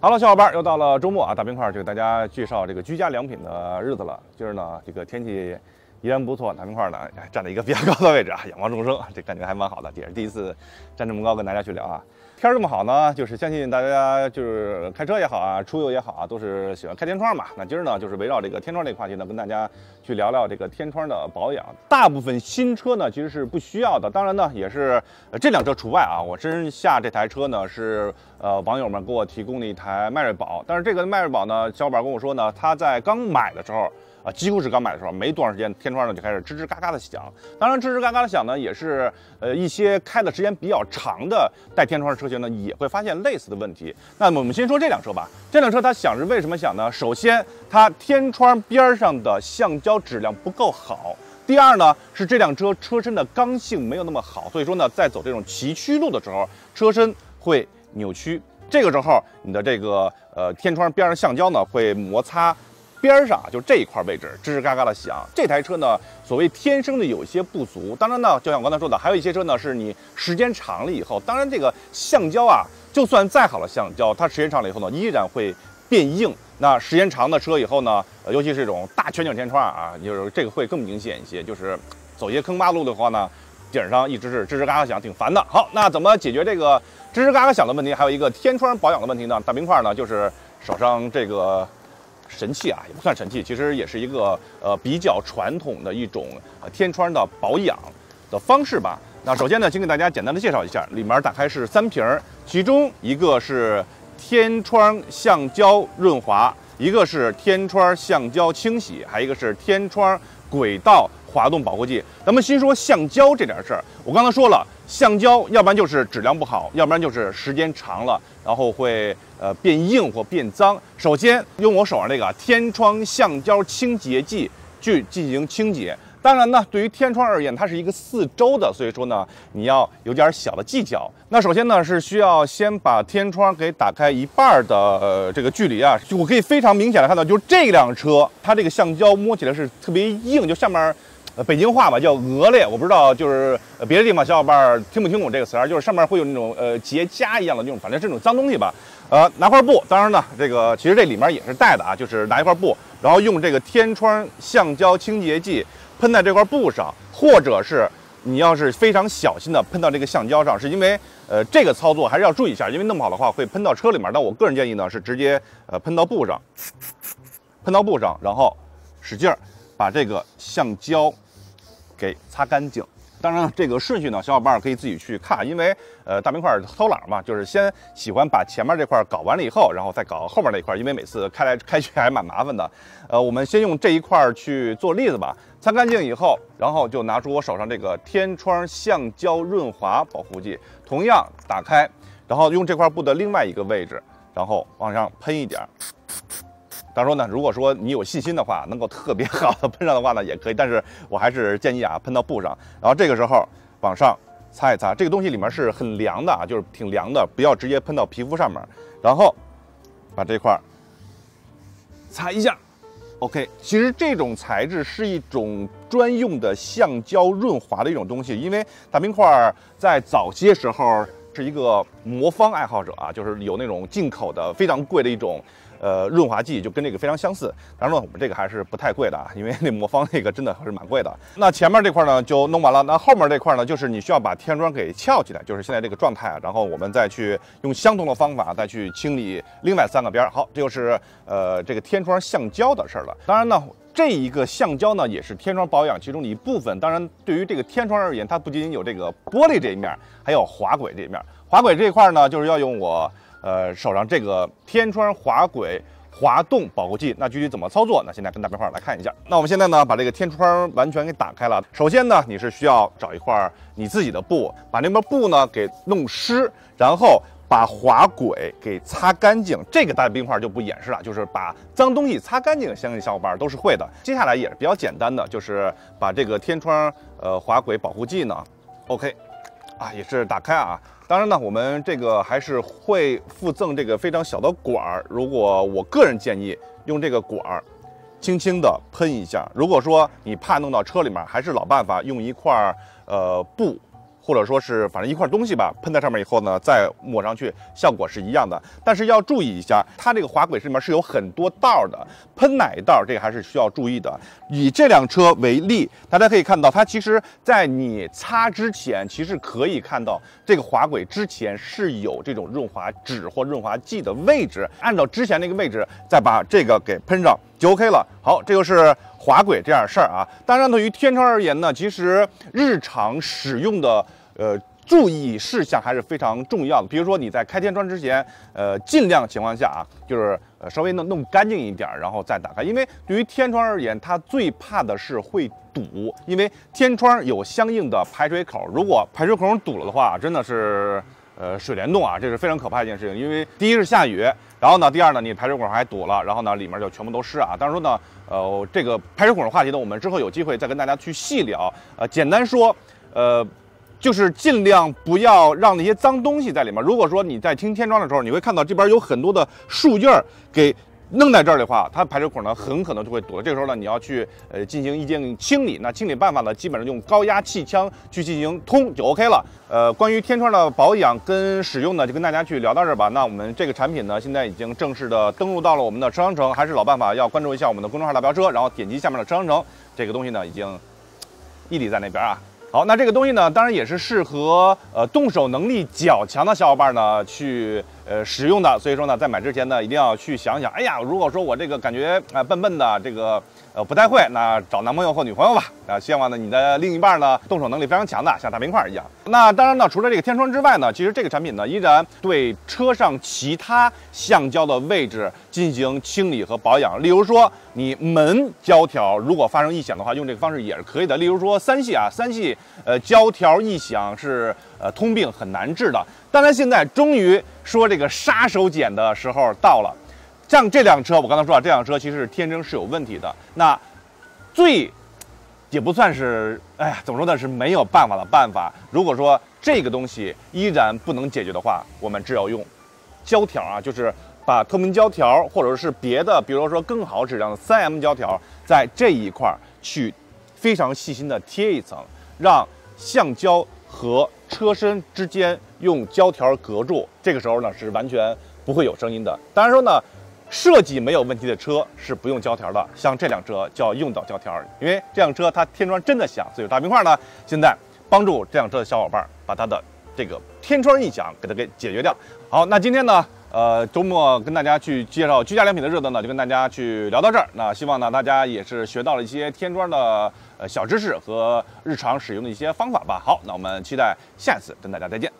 Hello， 小伙伴，又到了周末啊，大冰块就给大家介绍这个居家良品的日子了。今儿呢，这个天气依然不错，大冰块呢站在一个比较高的位置啊，仰望众生，这感觉还蛮好的，也是第一次站这么高跟大家去聊啊。天儿这么好呢，就是相信大家就是开车也好啊，出游也好啊，都是喜欢开天窗嘛。那今儿呢，就是围绕这个天窗这个话题呢，跟大家去聊聊这个天窗的保养。大部分新车呢，其实是不需要的，当然呢，也是这辆车除外啊。我身下这台车呢是网友们给我提供的一台迈锐宝，但是这个迈锐宝呢，小伙伴跟我说呢，他在刚买的时候。几乎是刚买的时候，没多长时间，天窗呢就开始吱吱嘎嘎的响。当然，吱吱嘎嘎的响呢，也是一些开的时间比较长的带天窗的车型呢，也会发现类似的问题。那么我们先说这辆车吧。这辆车它响是为什么响呢？首先，它天窗边上的橡胶质量不够好。第二呢，是这辆车车身的刚性没有那么好，所以说呢，在走这种崎岖路的时候，车身会扭曲。这个时候，你的这个天窗边上橡胶呢会摩擦。边上就这一块位置吱吱嘎嘎的响，这台车呢，所谓天生的有一些不足。当然呢，就像我刚才说的，还有一些车呢，是你时间长了以后，当然这个橡胶啊，就算再好的橡胶，它时间长了以后呢，依然会变硬。那时间长的车以后呢，尤其是这种大全景天窗啊，就是这个会更明显一些。就是走一些坑洼路的话呢，顶上一直是吱吱嘎嘎响，挺烦的。好，那怎么解决这个吱吱嘎嘎响的问题？还有一个天窗保养的问题呢？大冰块呢，就是手上这个。神器啊，也不算神器，其实也是一个比较传统的一种天窗的保养的方式吧。那首先呢，先给大家简单的介绍一下，里面打开是3瓶，其中一个是天窗橡胶润滑，一个是天窗橡胶清洗，还有一个是天窗轨道滑动保护剂。咱们先说橡胶这点事儿，我刚才说了，橡胶要不然就是质量不好，要不然就是时间长了，然后会变硬或变脏。首先用我手上这个天窗橡胶清洁剂去进行清洁。当然呢，对于天窗而言，它是一个4周的，所以说呢，你要有点小的技巧。那首先呢，是需要先把天窗给打开一半的这个距离啊，我可以非常明显的看到，就是这辆车它这个橡胶摸起来是特别硬，就下面。北京话吧叫鹅裂，我不知道就是别的地方小伙伴听不听懂这个词儿，就是上面会有那种结痂一样的那种，反正这种脏东西吧。拿块布，当然呢，这个其实这里面也是带的啊，就是拿一块布，然后用这个天窗橡胶清洁剂喷在这块布上，或者是你要是非常小心的喷到这个橡胶上，是因为这个操作还是要注意一下，因为弄不好的话会喷到车里面。但我个人建议呢是直接喷到布上，然后使劲儿把这个橡胶给擦干净。当然，这个顺序呢，小伙伴可以自己去看，因为大冰块偷懒嘛，就是先喜欢把前面这块搞完了以后，然后再搞后面那一块，因为每次开来开去还蛮麻烦的。我们先用这一块去做例子吧。擦干净以后，然后就拿出我手上这个天窗橡胶润滑保护剂，同样打开，然后用这块布的另外一个位置，然后往上喷一点。当然说呢，如果说你有信心的话，能够特别好的喷上的话呢，也可以。但是我还是建议啊，喷到布上，然后这个时候往上擦一擦。这个东西里面是很凉的啊，就是挺凉的，不要直接喷到皮肤上面。然后把这块擦一下。OK， 其实这种材质是一种专用的橡胶润滑的一种东西，因为大冰块在早些时候是一个魔方爱好者啊，就是有那种进口的非常贵的一种。润滑剂就跟这个非常相似，当然了，我们这个还是不太贵的啊，因为那魔方那个真的还是蛮贵的。那前面这块呢就弄完了，那后面这块呢，就是你需要把天窗给翘起来，就是现在这个状态啊，然后我们再去用相同的方法再去清理另外3个边。好，这就是这个天窗橡胶的事儿了。当然呢，这一个橡胶呢也是天窗保养其中的一部分。当然，对于这个天窗而言，它不仅仅有这个玻璃这一面，还有滑轨这一面。滑轨这一块呢，就是要用我。手上这个天窗滑轨滑动保护剂，那具体怎么操作？那现在跟大冰块来看一下。那我们现在呢，把这个天窗完全给打开了。首先呢，你是需要找一块你自己的布，把那块布呢给弄湿，然后把滑轨给擦干净。这个大冰块就不演示了，就是把脏东西擦干净，相信小伙伴都是会的。接下来也是比较简单的，就是把这个天窗滑轨保护剂呢 ，OK， 啊也是打开啊。当然呢，我们这个还是会附赠这个非常小的管儿。如果我个人建议用这个管儿，轻轻的喷一下。如果说你怕弄到车里面，还是老办法，用一块布或者说是反正一块东西吧，喷在上面以后呢，再抹上去，效果是一样的。但是要注意一下，它这个滑轨上面是有很多道的，喷哪一道这个还是需要注意的。以这辆车为例，大家可以看到，它其实在你擦之前，其实可以看到这个滑轨之前是有这种润滑脂或润滑剂的位置，按照之前那个位置再把这个给喷上就 OK 了。好，这就是滑轨这样的事儿啊。当然，对于天窗而言呢，其实日常使用的注意事项还是非常重要的。比如说你在开天窗之前，尽量情况下啊，就是稍微弄干净一点，然后再打开。因为对于天窗而言，它最怕的是会堵，因为天窗有相应的排水口，如果排水口堵了的话，真的是水帘洞啊，这是非常可怕的一件事情。因为第一是下雨，然后呢，第二呢，你排水孔还堵了，然后呢，里面就全部都湿啊。当然说呢，这个排水孔的话题呢，我们之后有机会再跟大家去细聊。简单说，就是尽量不要让那些脏东西在里面。如果说你在清天窗的时候，你会看到这边有很多的树叶给弄在这儿的话，它排水口呢很可能就会堵了。这个时候呢，你要去进行一件清理。那清理办法呢，基本上用高压气枪去进行通就 OK 了。关于天窗的保养跟使用呢，就跟大家去聊到这儿吧。那我们这个产品呢，现在已经正式的登录到了我们的车商城，还是老办法，要关注一下我们的公众号大飙车，然后点击下面的车商城，这个东西呢已经屹立在那边啊。好，那这个东西呢，当然也是适合动手能力较强的小伙伴呢去使用的。所以说呢，在买之前呢，一定要去想想，哎呀，如果说我这个感觉笨笨的，这个不太会，那找男朋友或女朋友吧。希望呢你的另一半呢动手能力非常强的，像大冰块一样。那当然呢，除了这个天窗之外呢，其实这个产品呢依然对车上其他橡胶的位置进行清理和保养。例如说你门胶条如果发生异响的话，用这个方式也是可以的。例如说三系胶条异响是通病很难治的。当然现在终于说这个杀手锏的时候到了。像这辆车，我刚才说了，这辆车其实天生是有问题的。那最也不算是，哎呀，怎么说呢，是没有办法的办法。如果说这个东西依然不能解决的话，我们只有用胶条啊，就是把透明胶条或者是别的，比如说更好质量的3M 胶条，在这一块去非常细心的贴一层，让橡胶和车身之间用胶条隔住。这个时候呢，是完全不会有声音的。当然说呢，设计没有问题的车是不用胶条的，像这辆车就要用到胶条，因为这辆车它天窗真的响，所以大冰块呢现在帮助这辆车的小伙伴把它的这个天窗异响给它给解决掉。好，那今天呢，周末跟大家去介绍居家良品的日子呢，就跟大家去聊到这儿。那希望呢大家也是学到了一些天窗的小知识和日常使用的一些方法吧。好，那我们期待下一次跟大家再见。